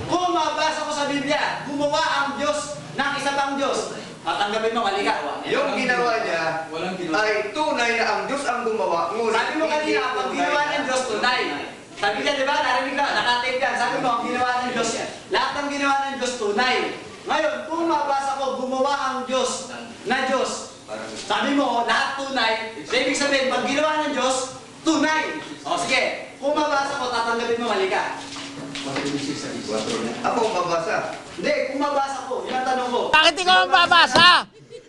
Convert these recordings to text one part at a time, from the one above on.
Kung mabasa ko sa Biblia, gumawa ang Diyos ng isa pang Diyos. At tanggapin mo, mali ka. Yung ginawa niya ay tunay na ang Diyos ang gumawa. Sabi mo kanina, pag ginawa ng Diyos, tunay. Sabi niya, di ba? Narinig ka, nakatape yan. Sabi mo, ang ginawa ng Diyos, lahat ng ginawa ng Diyos, tunay. Ngayon, kung mabasa ko, gumawa ang Diyos na Diyos. Sabi mo, lahat tunay. So, ibig sabihin, pag ginawa ng Diyos, tunay. O, sige. Kung mabasa ko, tatanggapin mo, mali ka. Ako mabasa. Hindi, kung mabasa ko, yun ang tanong ko. Bakit ikaw ang babasa?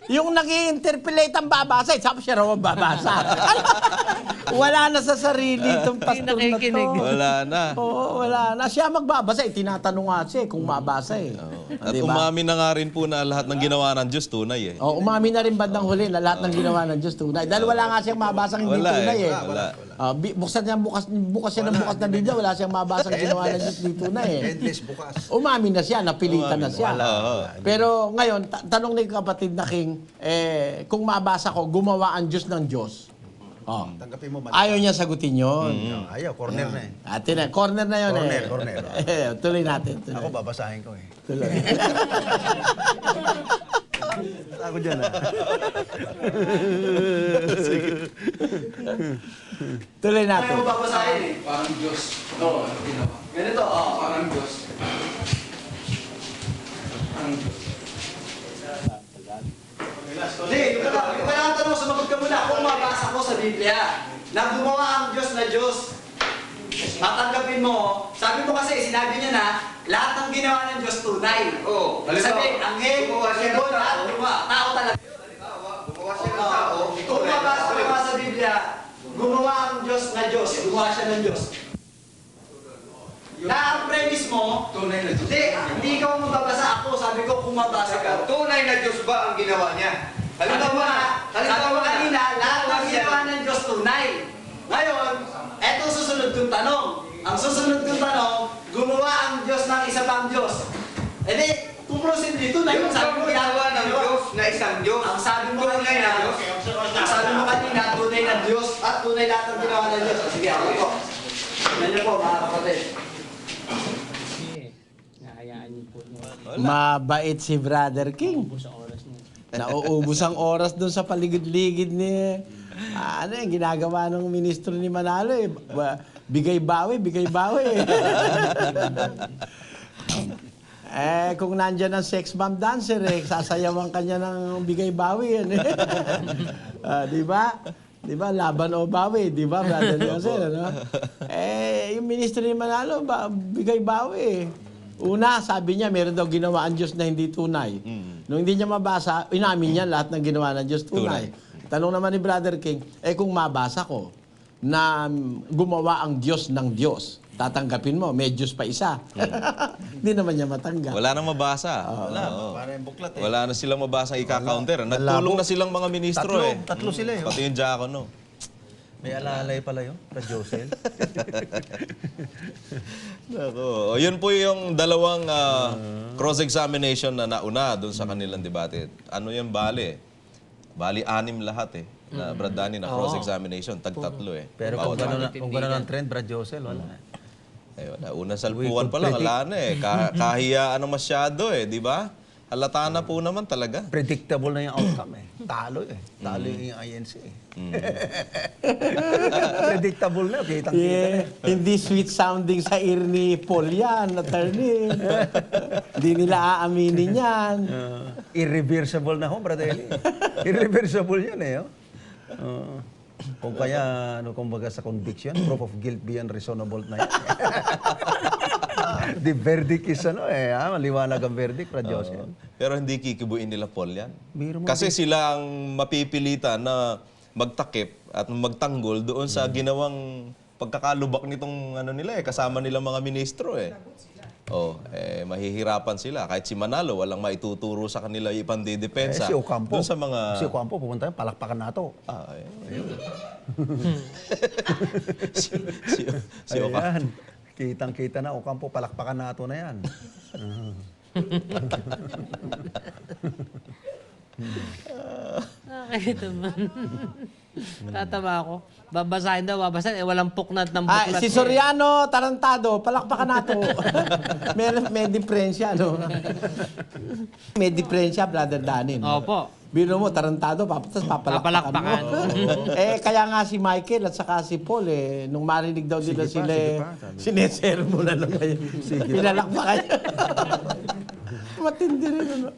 Yung nag-i-interpolate ang babasa, sabi siya raw ang babasa. Wala na sa sarili itong pastor na to. Wala na. Oo, wala na. Siya magbabasa, tinatanong nga siya kung mabasa eh. At Diba? umamin na nga rin po na lahat ng ginawa ng Diyos tunay eh. Oh, umami na rin bandang huli na lahat ng ginawa ng Diyos tunay. Dahil wala nga siyang mabasang hindi Wala tunay eh. Wala. Bukas siya ng bukas na Biblia, wala siyang mabasang ginawa ng Diyos hindi tunay eh. Endless bukas. Umami na siya, napilitan na siya. Oo. Pero ngayon, tanong ni kapatid na King, kung mabasa ko, gumawa ang Diyos ng Diyos. Oh. Tanggapin mo, Ayaw niya sagutin yun. Ayaw, corner na eh. Ate na, corner na yun Corner. Tuloy natin. Tuloy. Ako babasahin ko eh. Tuloy. Ako dyan ah. Tuloy Kaya natin. mo babasahin eh. Parang Diyos. Oo, ginawa. Ganito, oh. Parang Diyos. Parang Diyos. Hindi, yung kailangan tanong, sumagot ka muna. Kung mabasa ko sa Biblia, na gumawa ang Diyos na Diyos, tatanggapin mo, sabi mo kasi, sinabi niya na, lahat ng ginawa ng Diyos tunay. Oo. Sabi, anghel, Gumawa siya ng ibon, tao. lahat gumawa. Tao talaga. Gumawa siya ng tao. Kung mabasa ko nga sa Biblia, gumawa ang Diyos na Diyos, gumawa siya ng Diyos. Na ang premise mo, Tunay na Diyos. hindi ikaw ang magbabasa ako, sabi ko kung mabasa ka. Tunay na Diyos ba ang ginawa niya? Sabi mo kanina, lahat ng ginawa ng Diyos tunay. Ngayon, eto susunod kong tanong. Ang susunod kong tanong, gumawa ang Diyos ng isa pang Diyos. E di, kung proceed dito, na Yung yung sabi mo ginawa ng Diyos na isang Diyos. Ang sabi mo Tunay kanina, na Diyos. ang sabi mo kanina, tunay na Diyos at tunay lahat ng ginawa ng Diyos. Sige, ako po. Tignan niyo po, mga kapatid. Mabait si Brother King. Nauubos ang oras doon sa paligid-ligid ni... ano yung ginagawa ng ministro ni Manalo eh. Bigay-bawi, bigay-bawi. Kung nandyan ang sex bomb dancer sasayawan kanya ng bigay-bawi yan eh. Di ba? Di ba? Laban o bawi, di ba, Brother Josel, ano? Yung ministro ni Manalo, bigay-bawi. Una, sabi niya, meron daw ginawa ang Diyos na hindi tunay. Nung hindi niya mabasa, inamin niya lahat ng ginawa ng Diyos tunay. Tanong naman ni Brother King, kung mabasa ko na gumawa ang Diyos ng Diyos, tatanggapin mo, may Diyos pa isa. Hindi naman niya matanggap. Wala nang mabasa. Para yung buklat eh. Wala na silang mabasang ika-counter. Nagtulong na silang mga ministro eh. Tatlo sila eh. Pati yung diakono. May alalay pala yun, sa Josel. Nako. O, yun po yung dalawang cross-examination na nauna doon sa kanilang debate. Ano yung bali? Bali, 6 lahat eh. Na Brad Danny na cross-examination. Tag-tatlo eh. Pero kung gano'n ang trend, Brad Josel, wala na. Wala. Una salpuan pa lang, wala na eh. Kahiyaan na masyado eh, di ba? Halata na po naman talaga. Predictable na yung outcome eh. Talo eh. Talo yung INC eh. Predictable na, kitang-kita na. Hindi sweet sounding sa ear ni Paul yan, attorney. Hindi nila aaminin yan. Irreversible na ho, Brad Eli. Irreversible yun eh. Kung kaya, kumbaga sa conviction, proof of guilt beyond reasonable na yan. The verdict is maliwanag ang verdict, Brad Joseph. Pero hindi kikibuin nila Paul yan. Biro mo Kasi sila ang mapipilitan na magtakip at magtanggol doon sa ginawang pagkakalubak nitong kasama nilang mga ministro eh. Mahihirapan sila. Kahit si Manalo, walang maituturo sa kanila yung ipandidepensa. Si Ocampo. Doon sa mga... Si Ocampo, pupunta yung palakpakan nato. Si Ocampo. Ayan. Kitang-kita na, Ocampo, palakpakan nato na yan. Nakakita man. Tatawa ako. Babasahin daw, babasahin. Eh, walang puknat ng Ah, buklat. si Soriano, tarantado, palakpakan nato. may diferensya, no? May diferensya, Brother Danny. No? Opo. Bino mo, tarantado, tapos papalakpakan mo. Kaya nga si Michael at saka si Paul, nung marinig daw nila sila, sinesermo na naman yun. Pinalakpakan yun. Matindi rin, ano?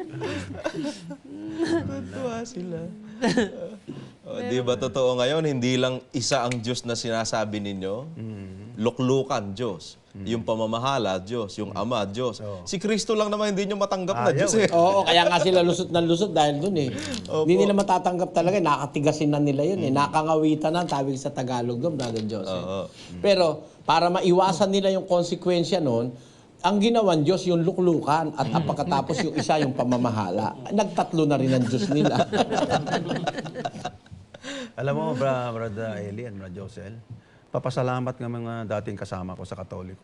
Tuwa sila. Di ba totoo ngayon, hindi lang isa ang Diyos na sinasabi ninyo? Luklukan, Diyos. Yung pamamahala, Diyos. Yung Ama, Diyos. Si Kristo lang naman hindi nyo matanggap na Diyos eh. Oo, kaya nga sila lusot na lusot dahil dun eh. Hindi nila matatanggap talaga, nakatigasin na nila yun eh. Nakangawitan na, tawag sa Tagalog doon, Brother Joseph. Pero para maiwasan nila yung konsekwensya noon, ang ginawan Diyos yung luklukan at pagkatapos yung isa yung pamamahala. Nagtatlo na rin ang Diyos nila. Alam mo, Brother Eli and Brother Josel, papasalamat ng mga dating kasama ko sa Katoliko.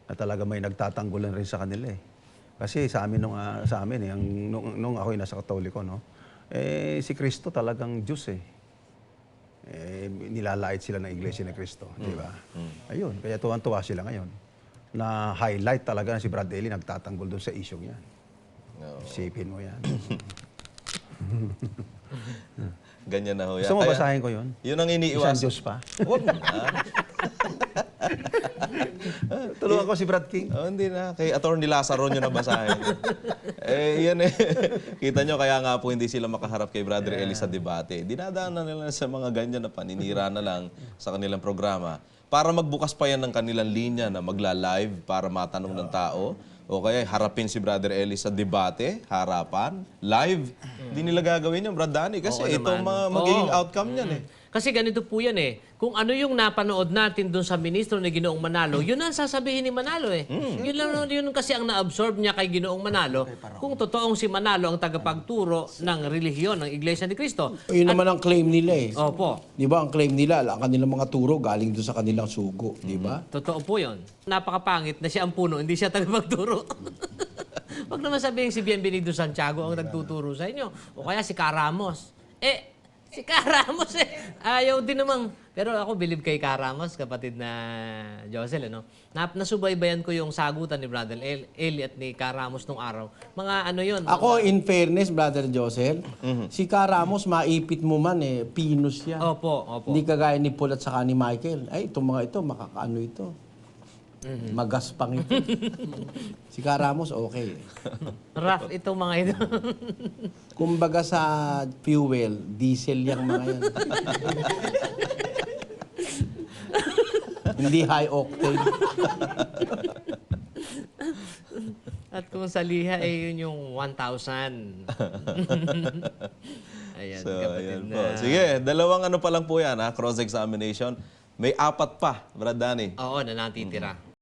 Na talaga may nagtatanggulan rin sa kanila eh. Kasi sa amin, nung ako'y nasa Katoliko, no? Si Kristo talagang Diyos eh. Nilalait sila ng Iglesia ni Kristo, di ba? Ayun, kaya tuwan-tuwa sila ngayon. Na highlight talaga na si Brad Eli nagtatanggol doon sa isyong yan. Isipin mo yan. Ganyan na ho yan. Gusto mo basahin ko yun? Yun ang Isang iniiwasan. Diyos pa. Tulungan ko si Brad King. Oh, hindi na. Kay Atty. Lazaro nyo na basahin. Yan eh. Kita nyo, kaya nga po hindi sila makaharap kay Brother Eli sa debate. Dinadaanan nila sa mga ganyan na paninira na lang sa kanilang programa. Para magbukas pa yan ng kanilang linya na magla-live para matanong ng tao. O kaya harapin si Brother Eli sa debate, harapan, live. Hindi nila gagawin yung Brad Danny kasi ito magiging outcome niyan eh. Kasi ganito po yan eh. Kung ano yung napanood natin doon sa ministro ni Ginoong Manalo, yun ang sasabihin ni Manalo eh. Yun kasi ang na-absorb niya kay Ginoong Manalo. Kung totoong si Manalo ang tagapagturo ng relihiyon ng Iglesia ni Cristo. Yun naman ang claim nila eh. Opo. Di ba? Ang claim nila, ang kanilang mga turo galing doon sa kanilang sugo. Di ba? Totoo po yun. Napakapangit na siya ang puno, hindi siya tagapagturo. Huwag naman sabihin si Bienvenido Santiago ang nagtuturo sa inyo. O kaya si Caramos. Si Caramos ayaw din namang. Pero ako believe kay Caramos, kapatid na Josel, ano? Nasubaybayan ko yung sagutan ni Brother Eli at ni Caramos nung araw. Mga ano yun. Ako, in fairness, Brother Josel, si Caramos, maipit mo man eh, pinus siya. Opo. Hindi kagaya ni Paul at saka ni Michael. Ay, itong mga ito, makakaano ito. Magaspang ito. Si Caramos, okay. Rough itong mga ito. Kumbaga sa fuel, diesel yung mga yan. Hindi high octane. At kung sa liha, yun yung 1,000. Ayan, So, kapatid ayan na. po. Sige, dalawang ano pa lang po yan, cross-examination. May 4 pa, Brad Danny. Oo, na natitira.